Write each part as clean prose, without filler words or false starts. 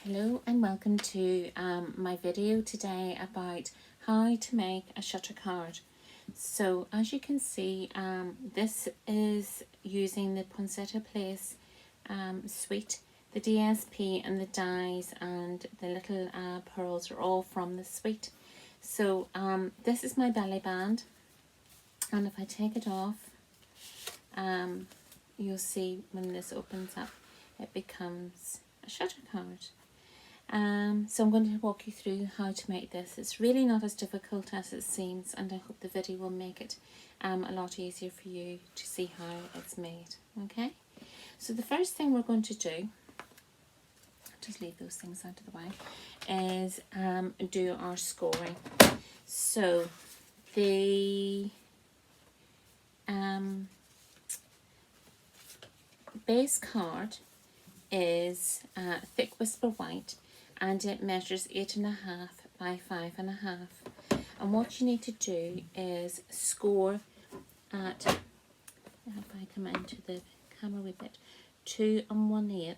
Hello and welcome to my video today about how to make a shutter card. So as you can see, this is using the Poinsettia Place suite. The DSP and the dies and the little pearls are all from the suite. So this is my belly band, and if I take it off, you'll see when this opens up it becomes a shutter card. So I'm going to walk you through how to make this. It's really not as difficult as it seems, and I hope the video will make it a lot easier for you to see how it's made. Okay, so the first thing we're going to do, just leave those things out of the way, is do our scoring. So the base card is thick whisper white, and it measures 8.5 by 5.5. And what you need to do is score at, if I come into the camera a wee bit, 2 1/8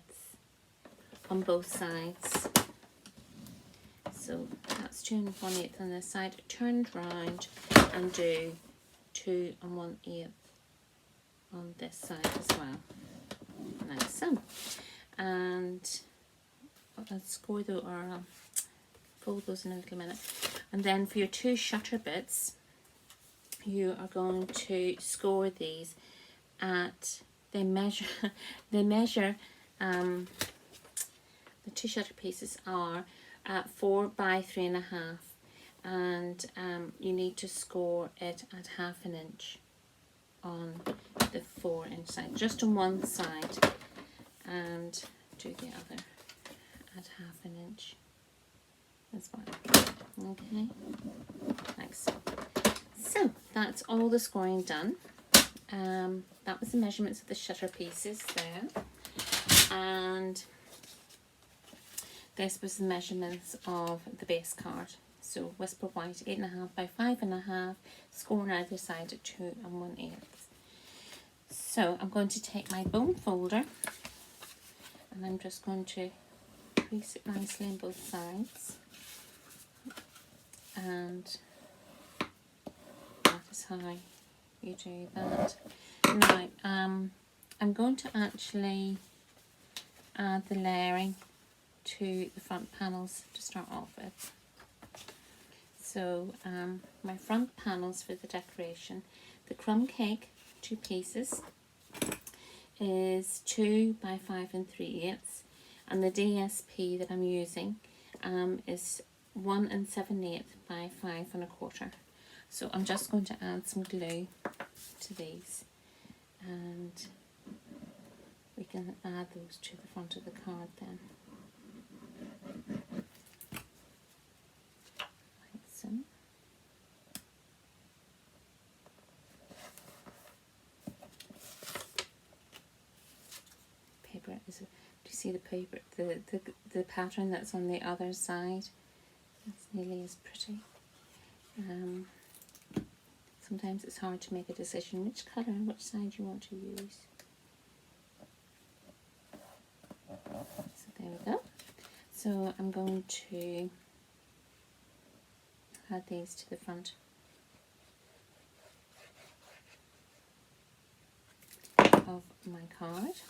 on both sides. So that's 2 1/8 on this side. Turn it round and do 2 1/8 on this side as well, like so. And I'll score those, or I'll fold those in a little minute. And then for your two shutter bits, you are going to score these at, they measure the two shutter pieces are 4 by 3.5, and you need to score it at 1/2 inch on the 4-inch side, just on one side, and do the other at 1/2 inch as well. Okay, like so. So that's all the scoring done. That was the measurements of the shutter pieces there, and this was the measurements of the base card. So whisper white 8.5 by 5.5, score on either side at 2 1/8. So I'm going to take my bone folder, and I'm just going to crease it nicely on both sides, and that is how you do that. Now I'm going to actually add the layering to the front panels to start off with. So my front panels for the decoration, the crumb cake, 2 pieces, is 2 by 5 3/8, and the DSP that I'm using is 1 7/8 by 5 1/4. So I'm just going to add some glue to these, and we can add those to the front of the card then. Like so. Paper is, do you see the paper, the pattern that's on the other side? It's nearly as pretty. Sometimes it's hard to make a decision which colour and which side you want to use. So there we go. So I'm going to add these to the front of my card.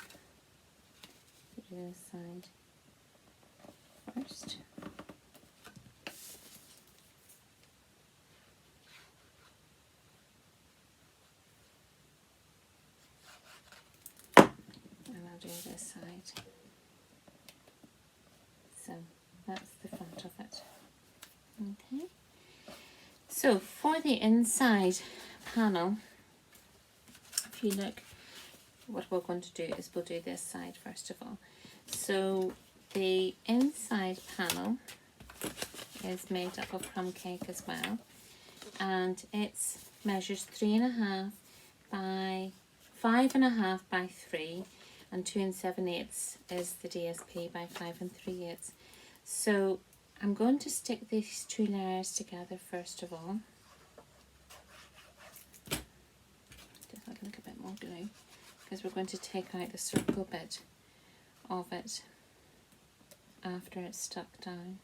Do this side first. And I'll do this side. So that's the front of it. Okay. So for the inside panel, if you look, what we're going to do is we'll do this side first of all. So the inside panel is made up of crumb cake as well, and it measures 3.5 by 5.5 by 3, and 2 7/8 is the DSP by 5 3/8. So I'm going to stick these two layers together first of all. Just add a little bit more glue, because we're going to take out the circle bit of it after it's stuck down,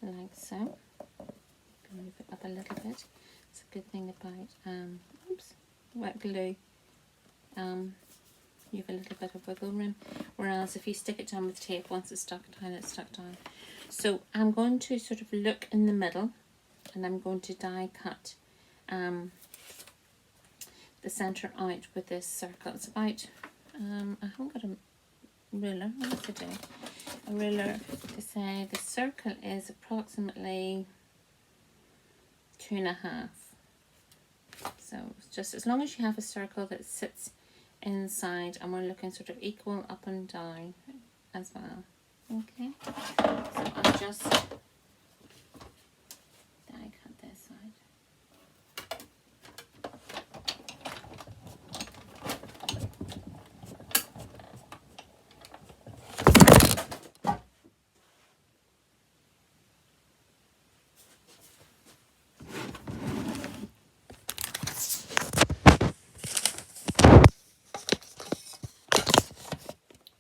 like so. Move it up a little bit. It's a good thing about wet glue. You have a little bit of wiggle room, whereas if you stick it down with tape, once it's stuck down, it's stuck down. So I'm going to sort of look in the middle, and I'm going to die cut the centre out with this circle. It's about, I haven't got a ruler, what did I do? A ruler to say the circle is approximately 2.5. So just as long as you have a circle that sits inside, and we're looking sort of equal up and down as well. Okay, so I'll just die cut this side.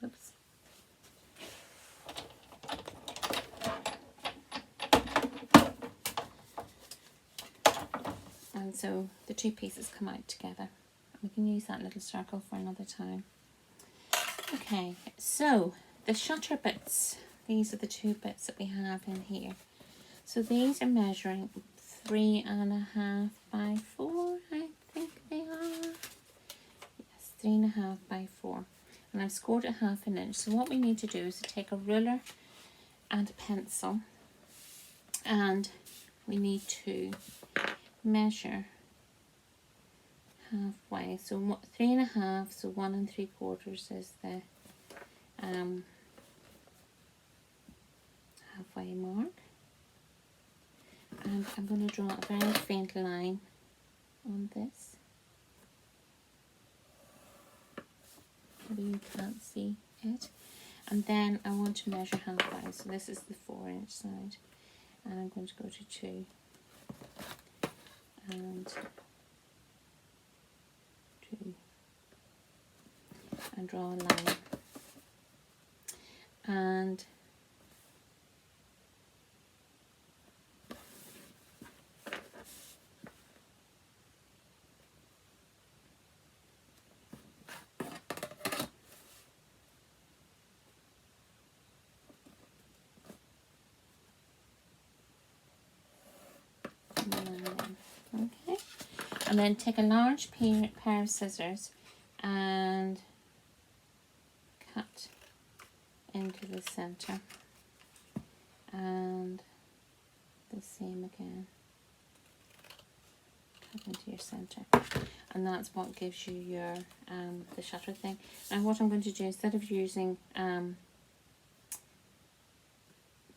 Oops. And so the two pieces come out together. We can use that little circle for another time. Okay, so the shutter bits, these are the two bits that we have in here. So these are measuring 3.5 by 4, I think they are. Yes, 3.5 by 4. And I've scored it 1/2 inch. So what we need to do is to take a ruler and a pencil, and we need to measure halfway. So 3.5, so 1 3/4 is the halfway mark. And I'm going to draw a very faint line on this. Maybe you can't see it. And then I want to measure halfway. So this is the 4-inch side. And I'm going to go to 2. And 2. And draw a line. And okay, and then take a large pair of scissors and cut into the center, and the same again, cut into your center, and that's what gives you your the shutter thing. Now what I'm going to do, instead of using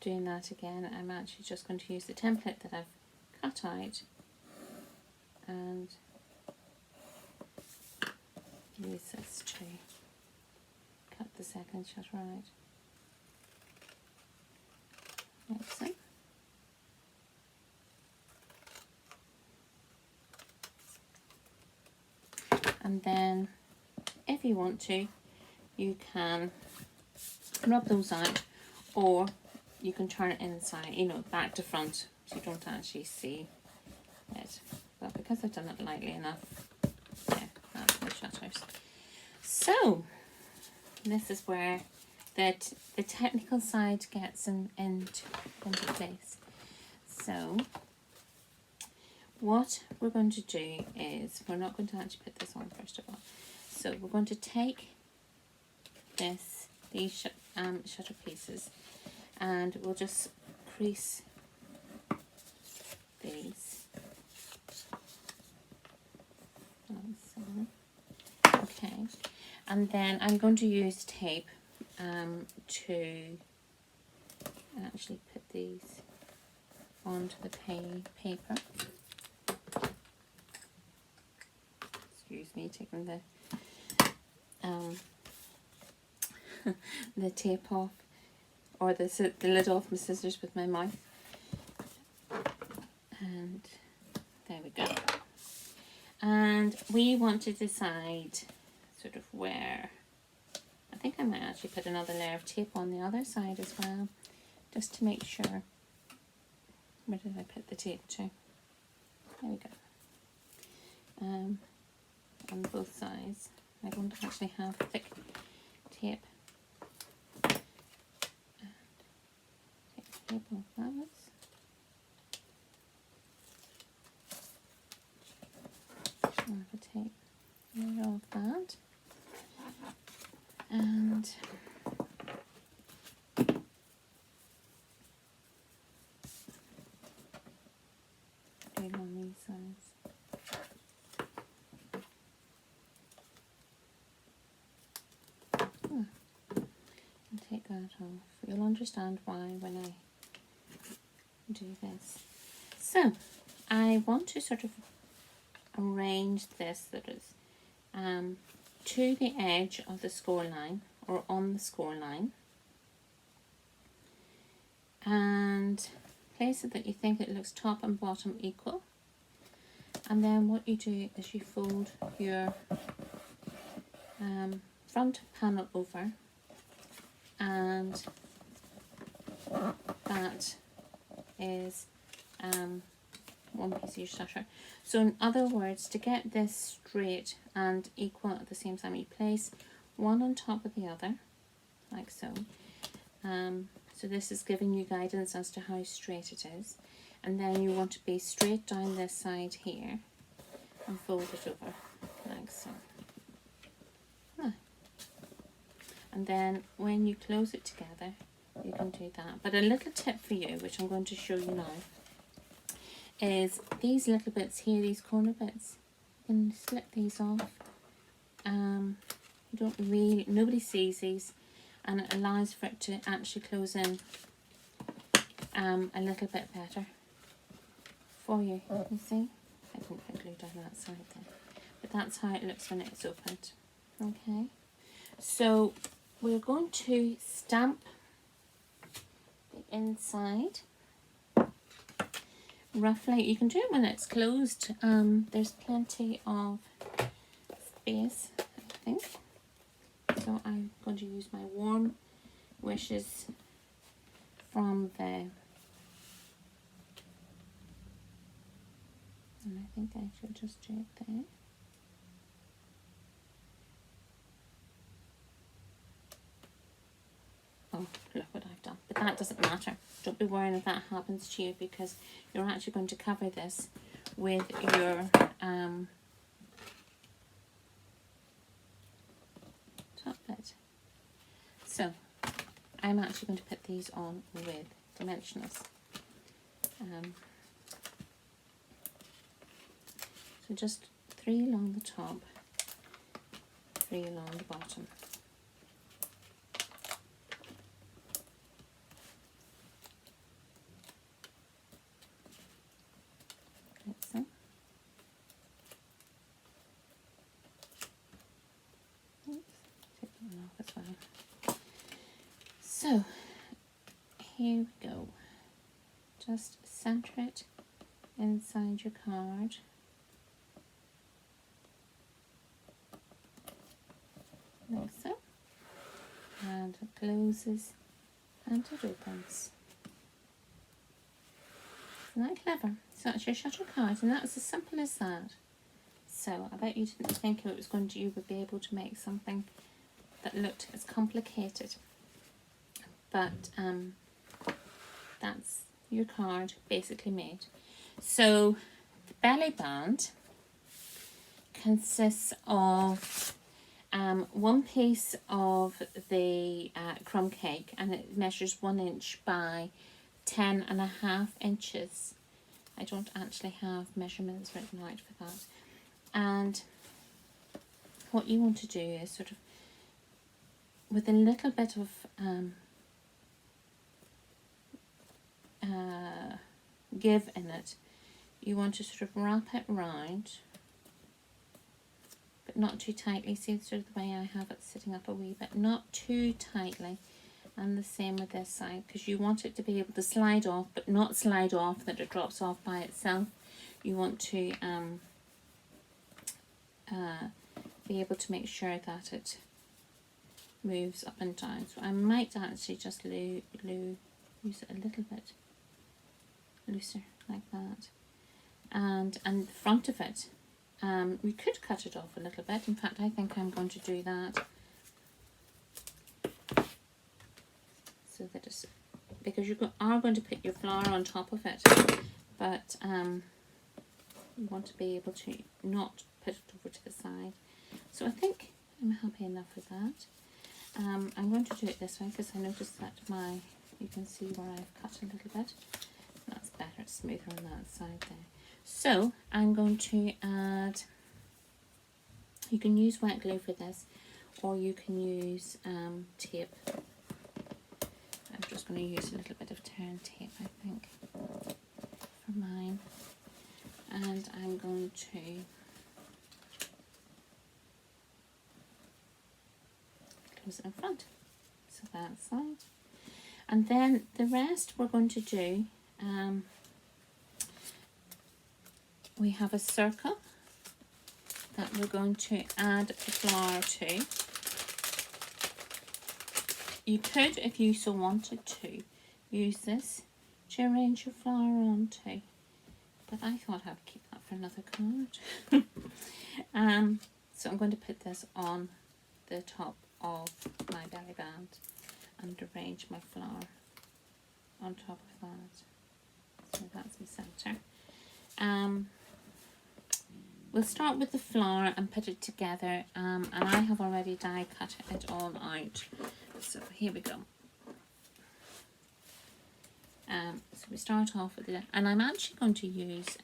doing that again, I'm actually just going to use the template that I've cut out and use this to cut the second shutter out, like so. And then if you want to, you can rub those out, or you can turn it inside, you know, back to front, so you don't actually see it. But because I've done it lightly enough, yeah, that's the shutters. So this is where the technical side gets into place. So what we're going to do is, we're not going to actually put this on first of all. So we're going to take these shutter pieces, and we'll just crease these. Okay, and then I'm going to use tape to actually put these onto the paper. Excuse me, taking the the tape off, or the lid off my scissors with my mouth. And there we go. And we want to decide sort of where, I think I might actually put another layer of tape on the other side as well, just to make sure. Where did I put the tape to? There we go. On both sides. I don't actually have thick tape. And take the tape off that. Just have a tape layer of that. And do it on these sides. And take that off. You'll understand why when I do this. So I want to sort of arrange this so that it's to the edge of the score line, or on the score line, and place it that you think it looks top and bottom equal. And then what you do is you fold your front panel over, and that is one piece of your shutter. So in other words, to get this straight and equal at the same time, you place one on top of the other, like so. So this is giving you guidance as to how straight it is. And then you want to be straight down this side here and fold it over, like so. And then when you close it together, you can do that. But a little tip for you, which I'm going to show you now, is these little bits here, these corner bits, you can slip these off. You don't really, nobody sees these, and it allows for it to actually close in a little bit better for you. You see? I didn't put glue down that side there, but that's how it looks when it's opened. Okay, so we're going to stamp the inside. Roughly, you can do it when it's closed. There's plenty of space, I think. So I'm going to use my Warm Wishes from the, and I think I should just do it there. Oh, look what I've done. But that doesn't matter. Don't be worrying if that happens to you, because you're actually going to cover this with your top bit. So I'm actually going to put these on with dimensionals. So just 3 along the top, 3 along the bottom. Like so. Oops, take that one off as well. So here we go. Just center it inside your card. Like so. And it closes and it opens. Isn't that clever? So that's your shutter card, and that's as simple as that. So I bet you didn't think it was going to, you would be able to make something that looked as complicated. But that's your card basically made. So the belly band consists of one piece of the crumb cake, and it measures 1 inch by 10.5 inches. I don't actually have measurements written out for that. And what you want to do is sort of, with a little bit of give in it, you want to sort of wrap it round, but not too tightly. See sort of the way I have it sitting up a wee bit, not too tightly. And the same with this side, because you want it to be able to slide off, but not slide off that it drops off by itself. You want to be able to make sure that it moves up and down. So I might actually just use it a little bit looser like that. And the front of it, we could cut it off a little bit. In fact, I think I'm going to do that. So that it's, because you are going to put your flower on top of it, but you want to be able to not put it over to the side. So I think I'm happy enough with that. I'm going to do it this way because I noticed that you can see where I've cut a little bit. That's better, it's smoother on that side there. So I'm going to add, you can use wet glue for this, or you can use tape. I'm just going to use a little bit of turn tape, I think, for mine. And I'm going to close it in front, so that side. And then the rest we're going to do, we have a circle that we're going to add the flower to. You could, if you so wanted to, use this to arrange your flower onto, but I thought I would keep that for another card. So I'm going to put this on the top of my belly band and arrange my flower on top of that. So that's my centre. We'll start with the flower and put it together, and I have already die cut it all out. So here we go. So we start off with it, and I'm actually going to use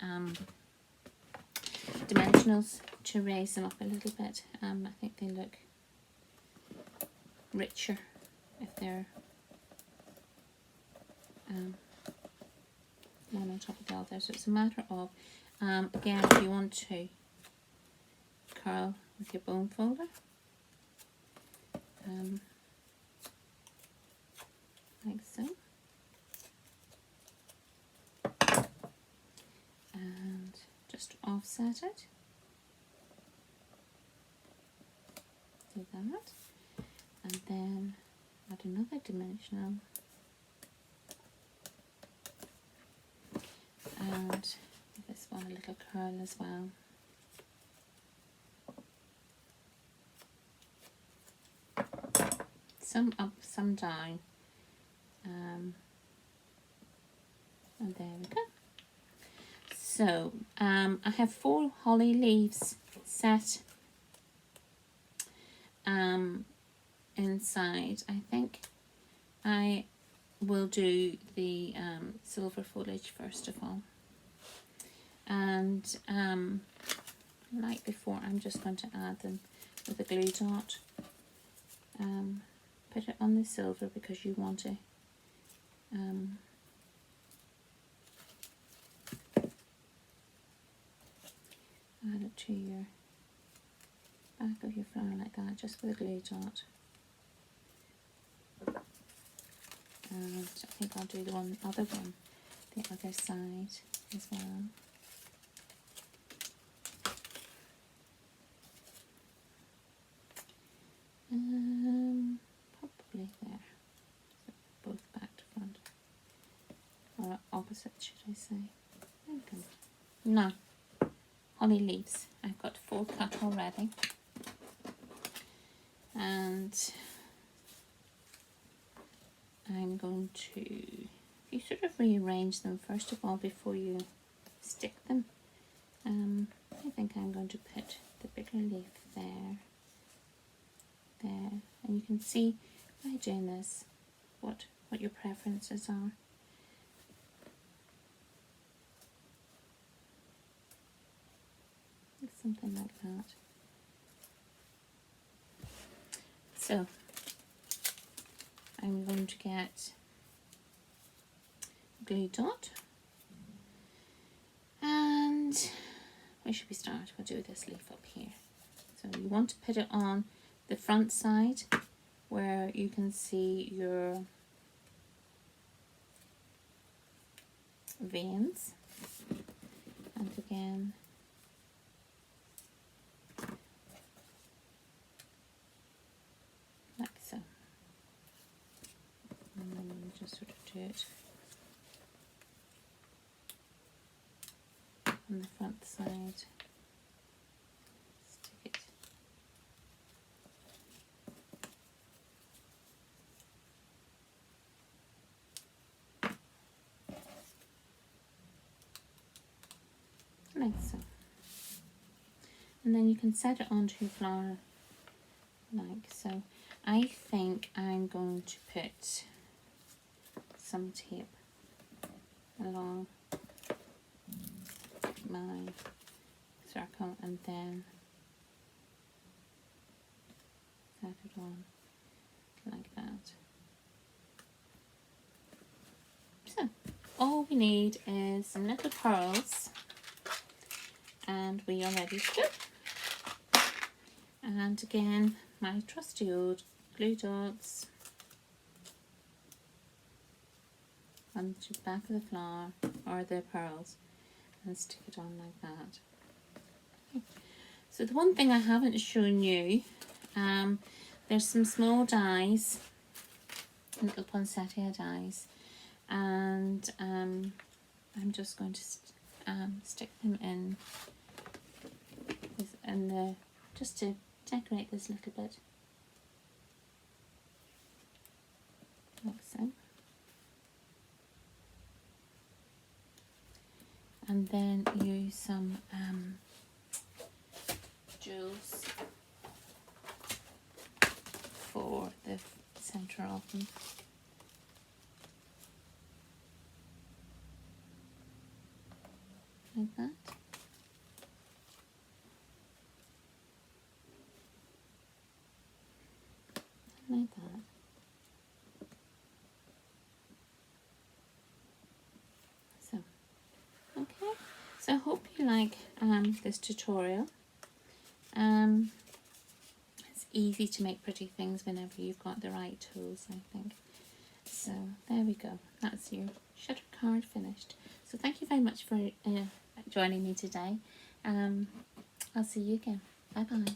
dimensionals to raise them up a little bit. I think they look richer if they're one on top of the other. So it's a matter of, again, if you want to curl with your bone folder, like so, and just offset it, do that, and then add another dimensional, and give this one a little curl as well. Some up, some down, and there we go. So I have 4 holly leaves set inside. I think I will do the silver foliage first of all, and like before, I'm just going to add them with a glue dot. Put it on the silver because you want to add it to your back of your flower like that, just with a glue dot. And I think I'll do the other one, the other side as well. Probably there. So both back to front, or opposite, should I say? There we go. Now, holly leaves. I've got 4 cut already, and I'm going to, you sort of rearrange them first of all before you stick them. I think I'm going to put the bigger leaf there, and you can see by doing this what your preferences are. Something like that. So I'm going to get a glue dot, and where should we start? We'll do this leaf up here. So you want to put it on the front side where you can see your veins, and again like so. just sort of do it on the front side. Stick it. Like so. And then you can set it onto your flower like so. I think I'm going to put some tape along my circle and then set it on like that. So all we need is some little pearls and we are ready to go. And again, my trusty old glue dots on the back of the flower or the pearls and stick it on like that. Okay. So the one thing I haven't shown you, there's some small dies, little poinsettia dies, and I'm just going to stick them in the just to decorate this little bit like so. And then use some jewels for the centre of them. Like that. Like that. So, okay. So I hope you like this tutorial. It's easy to make pretty things whenever you've got the right tools, I think. So there we go. That's your shutter card finished. So thank you very much for joining me today. I'll see you again. Bye bye.